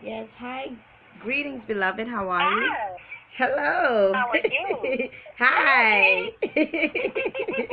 Yes, hi. Greetings, beloved. How are you? Hi, Hello. how are you? Hi. Okay.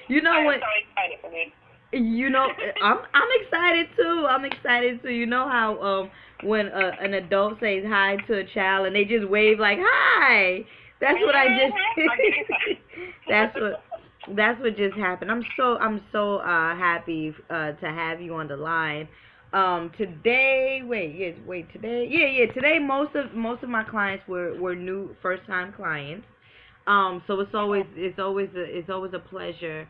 You know I am what? so excited for this. You know, I'm excited too. I'm excited too. You know how when an adult says hi to a child and they just wave like hi. That's what I just. I'm getting excited. that's what that's what just happened. I'm so happy to have you on the line. Today, wait, today, yeah, today most of my clients were new first time clients. So it's always a pleasure,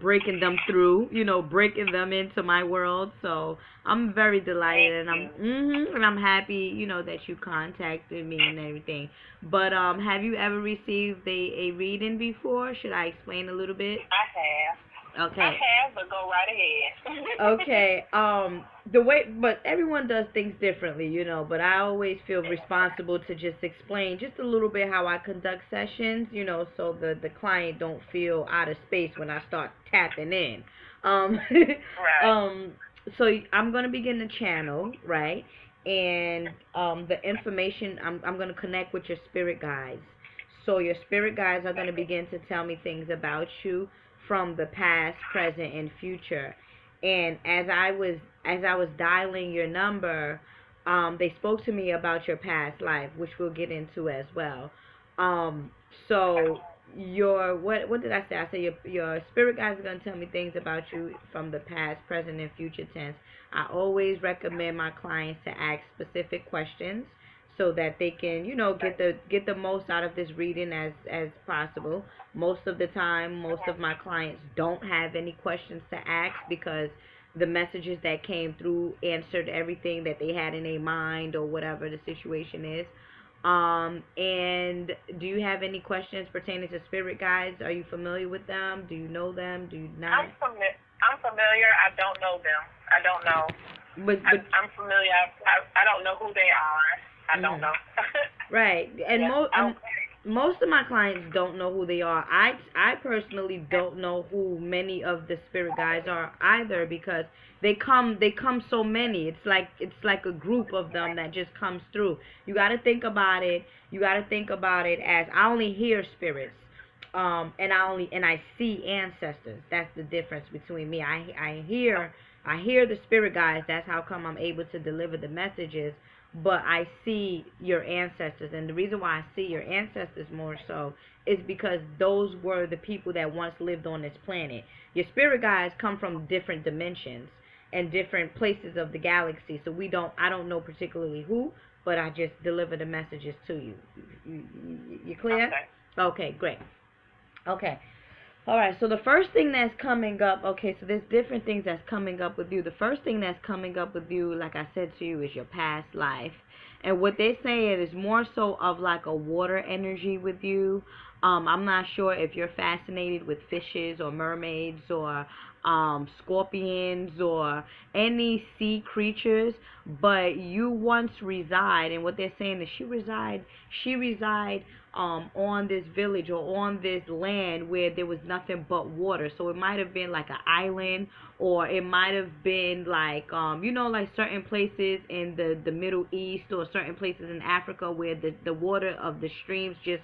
breaking them through, breaking them into my world. So I'm very Thank delighted, and I'm you. and I'm happy, that you contacted me and everything. But have you ever received a reading before? Should I explain a little bit? I have. I Okay. have, but go right ahead. Okay. The way, but everyone does things differently, but I always feel responsible to just explain just a little bit how I conduct sessions, so the client don't feel out of space when I start tapping in. Um, Right. um, so I'm gonna begin the channel, right? And the information I'm gonna connect with your spirit guides. So your spirit guides are gonna begin to tell me things about you from the past, present, and future. And as I was dialing your number, they spoke to me about your past life, which we'll get into as well. Um, so your what did I say? I said your spirit guides are gonna tell me things about you from the past, present, and future tense. I always recommend my clients to ask specific questions so that they can, get the most out of this reading as possible. Most of the time, most of my clients don't have any questions to ask because the messages that came through answered everything that they had in their mind or whatever the situation is. And do you have any questions pertaining to spirit guides? Are you familiar with them? Do you know them? Do you not? I'm familiar. I don't know them. I don't know. I'm familiar. I don't know who they are. I don't Mhm. know. Right. And Yeah. Okay. most of my clients don't know who they are. I personally don't know who many of the spirit guides are either because they come so many. It's like a group of them that just comes through. You got to think about it. You got to think about it as I only hear spirits. And I see ancestors. That's the difference between me. I hear the spirit guides. That's how come I'm able to deliver the messages, but I see your ancestors. And the reason why I see your ancestors more so is because those were the people that once lived on this planet. Your spirit guides come from different dimensions and different places of the galaxy. So I don't know particularly who, but I just deliver the messages to you. You clear? Okay. Okay, great. Okay. All right, so the first thing that's coming up, okay, so there's different things that's coming up with you. The first thing that's coming up with you, like I said to you, is your past life. And what they're saying is more so of like a water energy with you. I'm not sure if you're fascinated with fishes or mermaids or scorpions or any sea creatures, but you once reside, and what they're saying is she reside on this village or on this land where there was nothing but water. So it might have been like an island, or it might have been like like certain places in the Middle East or certain places in Africa where the water of the streams just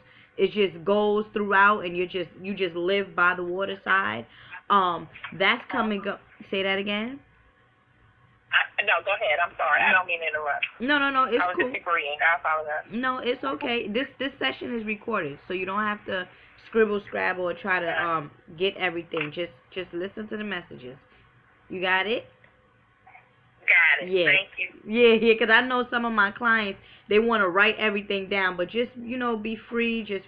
goes throughout, and you just live by the waterside. That's coming up. Say that again. No, go ahead. I'm sorry. I don't mean to interrupt. No, no, no, it's I was just cool. agreeing. I apologize. No, it's okay. This session is recorded, so you don't have to scribble, scrabble, or try to get everything. Just listen to the messages. You got it? Got it. Yeah, Thank you. yeah. Because I know some of my clients, they want to write everything down, but just be free. Just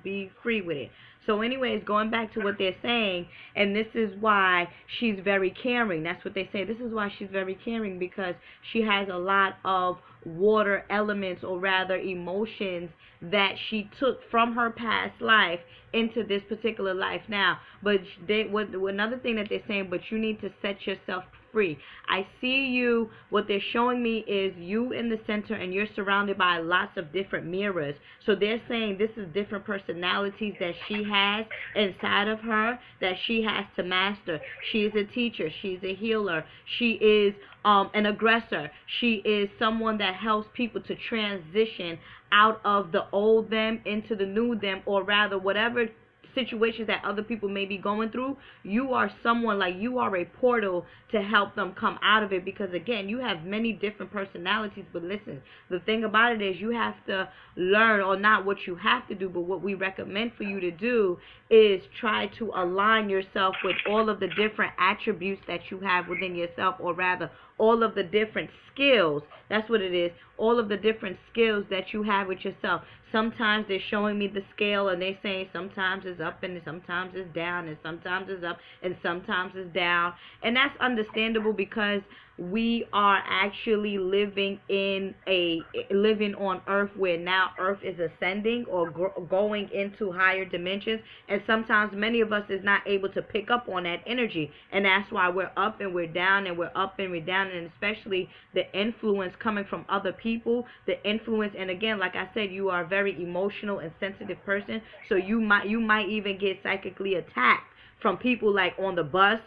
be free with it. So, anyways, going back to what they're saying, and this is why she's very caring. That's what they say. This is why she's very caring because she has a lot of water elements, or rather emotions, that she took from her past life into this particular life now. But another thing that they're saying, but you need to set yourself free. I see you, what they're showing me is you in the center, and you're surrounded by lots of different mirrors. So they're saying this is different personalities that she has inside of her that she has to master. She's a teacher. She's a healer. She is an aggressor. She is someone that helps people to transition out of the old them into the new them, or rather whatever situations that other people may be going through. You are someone, like, you are a portal to help them come out of it, because again, you have many different personalities. But listen, the thing about it is you have to learn, or not what you have to do, but what we recommend for you to do is try to align yourself with all of the different attributes that you have within yourself, or rather all of the different skills. That's what it is. All of the different skills that you have with yourself. Sometimes they're showing me the scale, and they're saying sometimes it's up and sometimes it's down, and sometimes it's up and sometimes it's down. And that's understandable, because we are actually living on earth, where now earth is ascending or going into higher dimensions, and sometimes many of us is not able to pick up on that energy, and that's why we're up and we're down, and we're up and we're down. And especially the influence coming from other people, the influence. And again, like I said, you are a very emotional and sensitive person, so you might even get psychically attacked from people, like on the bus,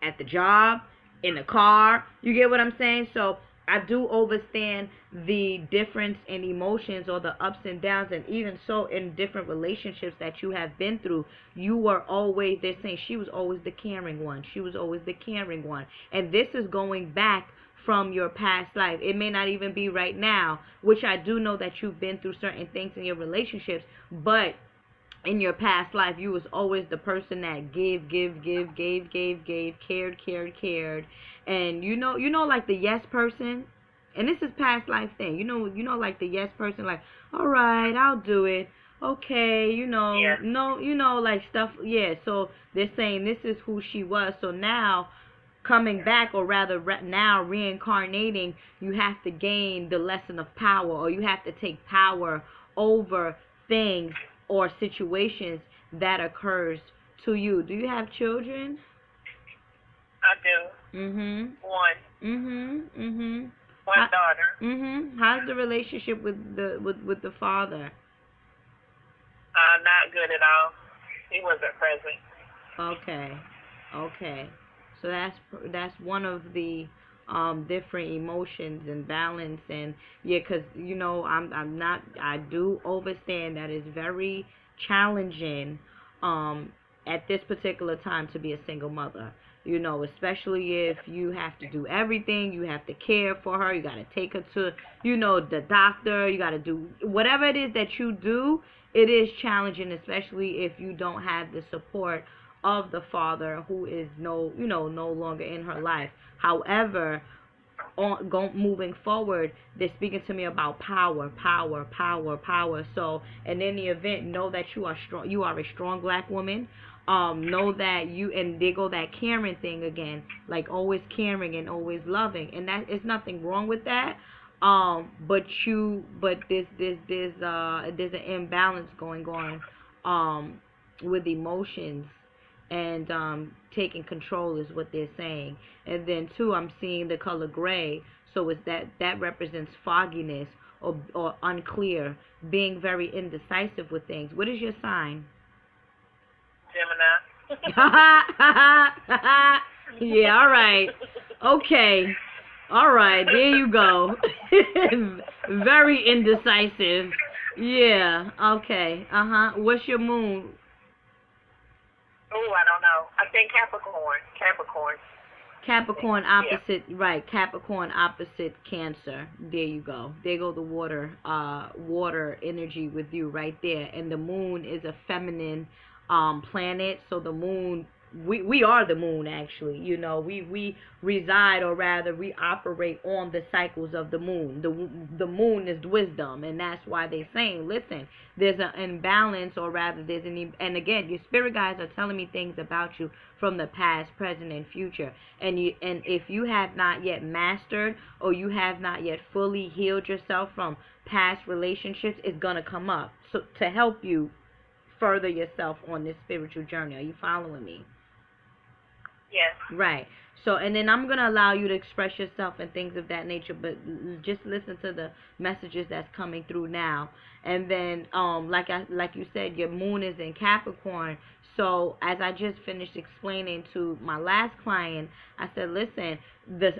at the job, in the car. You get what I'm saying? So I do understand the difference in emotions, or the ups and downs, and even so in different relationships that you have been through. You were always, they're saying she was always the caring one. She was always the caring one. And this is going back from your past life. It may not even be right now, which I do know that you've been through certain things in your relationships, but in your past life, you was always the person that gave, cared. And you know, like the yes person. And this is past life thing. You know, like the yes person, like, all right, I'll do it. Okay, Yeah. no, like stuff. Yeah, so they're saying this is who she was. So now, coming back, or rather now reincarnating, you have to gain the lesson of power, or you have to take power over things or situations that occurs to you. Do you have children? I do. One. One daughter. How's the relationship with the father? Not good at all. He wasn't present. Okay. So that's one of the different emotions and balance. And yeah, because I do understand that it's very challenging at this particular time to be a single mother, especially if you have to do everything. You have to care for her, you got to take her to the doctor, you got to do whatever it is that you do. It is challenging, especially if you don't have the support of the father, who is no longer in her life. However, moving forward, they're speaking to me about power. So, and in the event, know that you are strong. You are a strong black woman. Know that and there go that caring thing again, like always caring and always loving, and that is nothing wrong with that. But there's an imbalance going on with emotions, and taking control is what they're saying. And then too, I'm seeing the color gray, so it's that represents fogginess, or unclear, being very indecisive with things. What is your sign? Gemini. Yeah, all right. Okay. All right, there you go. Very indecisive. Yeah, okay. What's your moon? Oh, I don't know. I think Capricorn. Capricorn opposite, yeah. Right, Capricorn opposite Cancer. There you go. There go the water energy with you right there. And the moon is a feminine planet, so the moon, we are the moon, actually. We reside, or rather we operate on the cycles of the moon. The moon is wisdom, and that's why they're saying, listen, there's an imbalance, or rather there's and again, your spirit guides are telling me things about you from the past, present, and future. And if you have not yet mastered, or you have not yet fully healed yourself from past relationships, it's gonna come up, so to help you further yourself on this spiritual journey. Are you following me? Yes. Right. So, and then I'm gonna allow you to express yourself and things of that nature, but just listen to the messages that's coming through now. And then, like you said, your moon is in Capricorn. So, as I just finished explaining to my last client, I said, listen,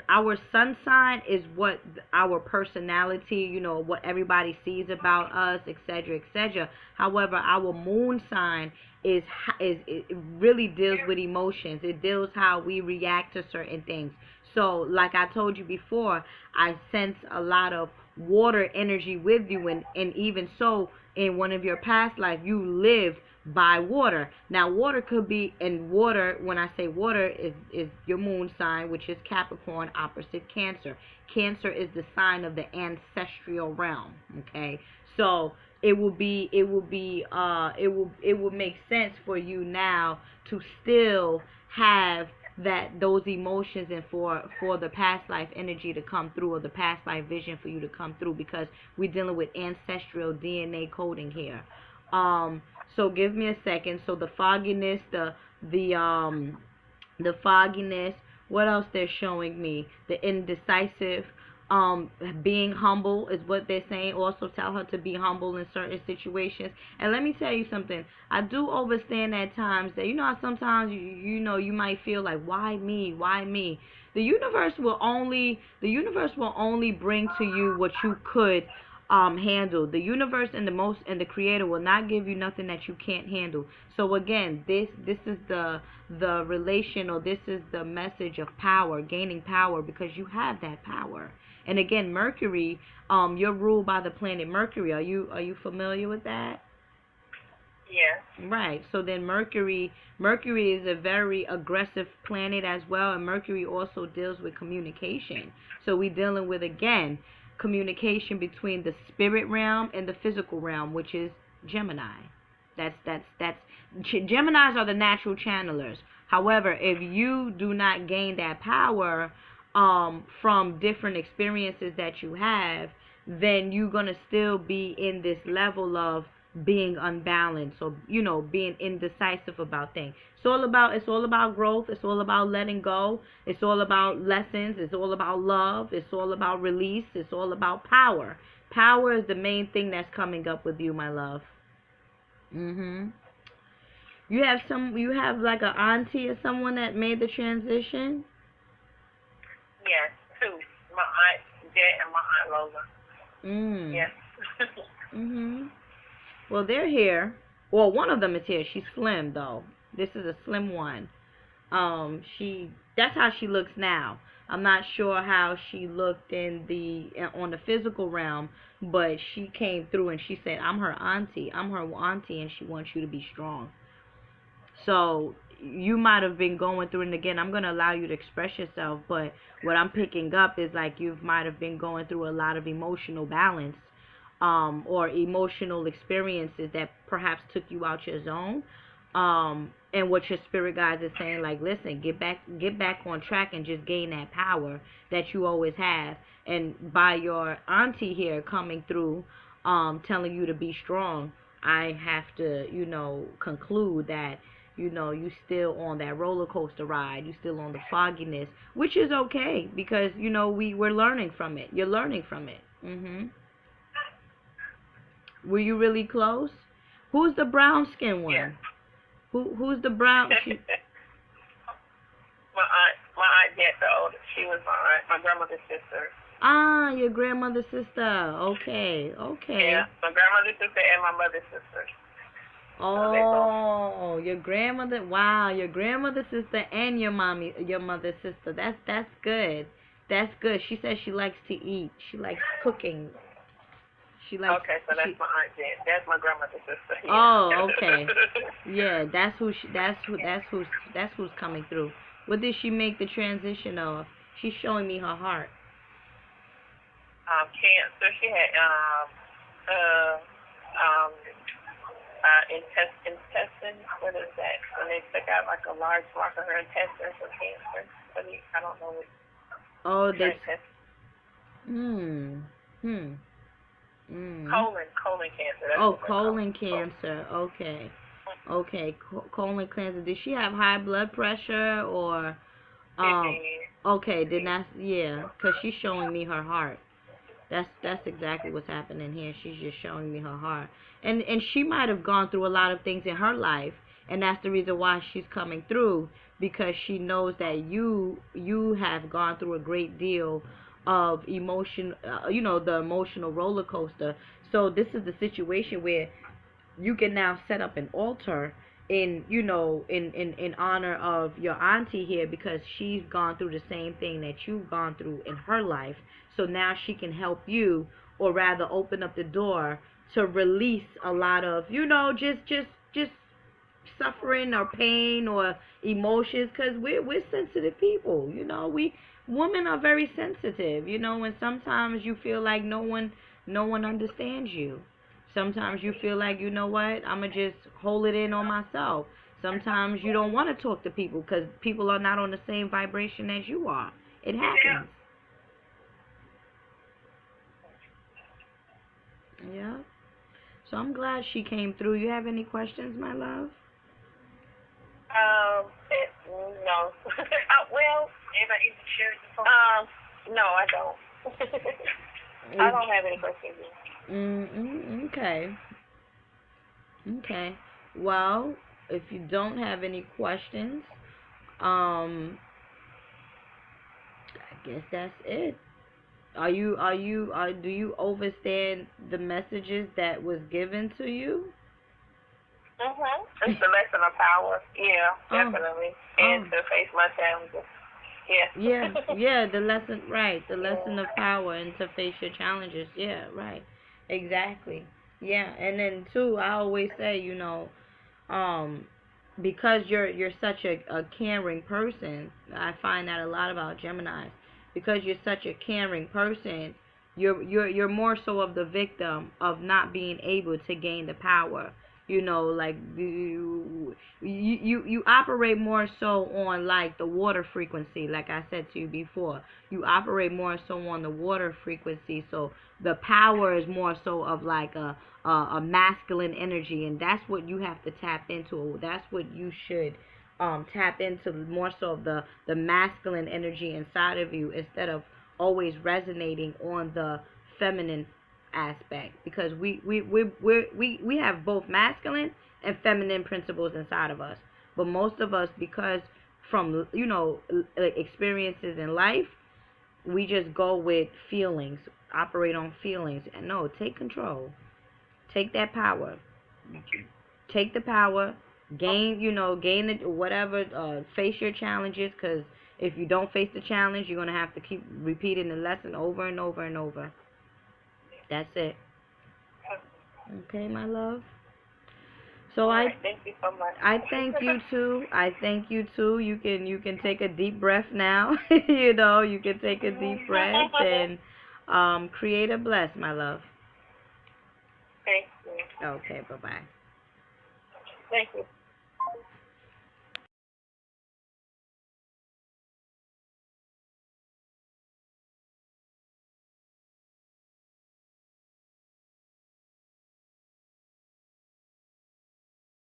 our sun sign is what our personality, what everybody sees about us, etc., etc. However, our moon sign is it really deals with emotions. It deals how we react to certain things. So, like I told you before, I sense a lot of water energy with you, and even so, in one of your past lives, you lived by water. Now, water could be, and water, when I say water, is your moon sign, which is Capricorn, opposite Cancer. Cancer is the sign of the ancestral realm. Okay, so it will make sense for you now to still have those emotions, and for the past life energy to come through, or the past life vision for you to come through, because we're dealing with ancestral DNA coding here. So give me a second. So the fogginess, the fogginess, what else they're showing me? The indecisive, being humble is what they're saying. Also tell her to be humble in certain situations. And let me tell you something. I do understand at times that, sometimes you might feel like, why me? Why me? The universe will only bring to you what you could handle. The universe and the creator will not give you nothing that you can't handle. So again, this is the relation, or this is the message of power, gaining power, because you have that power. And again, Mercury, you're ruled by the planet Mercury. Are you familiar with that? Yeah. Right. So then Mercury is a very aggressive planet as well, and Mercury also deals with communication. So we're dealing with, again, communication between the spirit realm and the physical realm, which is Gemini. That's Geminis are the natural channelers. However, if you do not gain that power from different experiences that you have, then you're gonna still be in this level of being unbalanced, or being indecisive about things. It's all about growth. It's all about letting go. It's all about lessons. It's all about love. It's all about release. It's all about power. Power is the main thing that's coming up with you, my love. You have like an auntie or someone that made the transition? Yes, two. My aunt Jet and my aunt Lola. Yes. Well, they're here. Well, one of them is here. She's slim though. This is a slim one. That's how she looks now. I'm not sure how she looked on the physical realm, but she came through and she said, I'm her auntie, and she wants you to be strong. So you might have been going through, and again, I'm going to allow you to express yourself, but what I'm picking up is like you might have been going through a lot of emotional balance, or emotional experiences that perhaps took you out your zone. And what your spirit guides is saying, like, listen, get back on track and just gain that power that you always have. And by your auntie here coming through, telling you to be strong, I have to, conclude that, you still on that roller coaster ride. You still on the fogginess, which is okay, because, we're learning from it. You're learning from it. Were you really close? Who's the brown skin one? Yeah. Who's the brown? My aunt Jet, the oldest. She was my grandmother's sister. Ah, your grandmother's sister. Okay. Yeah, my grandmother's sister and my mother's sister. Oh, your grandmother. Wow, your grandmother's sister and your mother's sister. That's good. That's good. She says she likes to eat. She likes cooking. Okay, so that's my aunt Jen. That's my grandmother's sister. Yeah. Oh, okay. Yeah, that's who's coming through. What did she make the transition of? She's showing me her heart. Cancer. She had intestine. What is that? When they took out like a large block of her intestine for cancer. I don't know what. Oh, they. Colon cancer. That's colon cancer. Okay. Colon cancer. Did she have high blood pressure, or Um, okay, then yeah, because she's showing me her heart. That's exactly what's happening here. She's just showing me her heart. And she might have gone through a lot of things in her life, and that's the reason why she's coming through, because she knows that you have gone through a great deal of emotion, the emotional roller coaster. So this is the situation where you can now set up an altar in honor of your auntie here, because she's gone through the same thing that you've gone through in her life. So now she can help you, or rather open up the door to release a lot of just suffering or pain or emotions, because we're sensitive people. We women are very sensitive, and sometimes you feel like no one understands you. Sometimes you feel like, what, I'm going to just hold it in on myself. Sometimes you don't want to talk to people because people are not on the same vibration as you are. It happens. Yeah. So I'm glad she came through. You have any questions, my love? No. Well, no, I don't. I don't have any questions. Okay. Okay. Well, if you don't have any questions, I guess that's it. Do you understand the messages that was given to you? It's the lesson of power. Yeah, definitely. And to face my challenges. Yeah, the lesson, right, the lesson of power, and to face your challenges. Yeah, right. Exactly. Yeah, and then too, I always say, because you're such a caring person. I find that a lot about Geminis. Because you're such a caring person, you're more so of the victim of not being able to gain the power. Like you operate more so on like the water frequency, like I said to you before. You operate more so on the water frequency, so the power is more so of like a masculine energy, and that's what you have to tap into. That's what you should tap into, more so of the masculine energy inside of you, instead of always resonating on the feminine aspect, because we have both masculine and feminine principles inside of us. But most of us, because from experiences in life, we just go with feelings, operate on feelings. And no, take control, take that power, take the power, gain it, whatever, face your challenges, because if you don't face the challenge, you're going to have to keep repeating the lesson over and over and over. That's it. Okay, my love. So thank you so much. I thank you too. I thank you too. You can take a deep breath now. You can take a deep breath and create a bless, my love. Thank you. Okay, bye-bye. Thank you.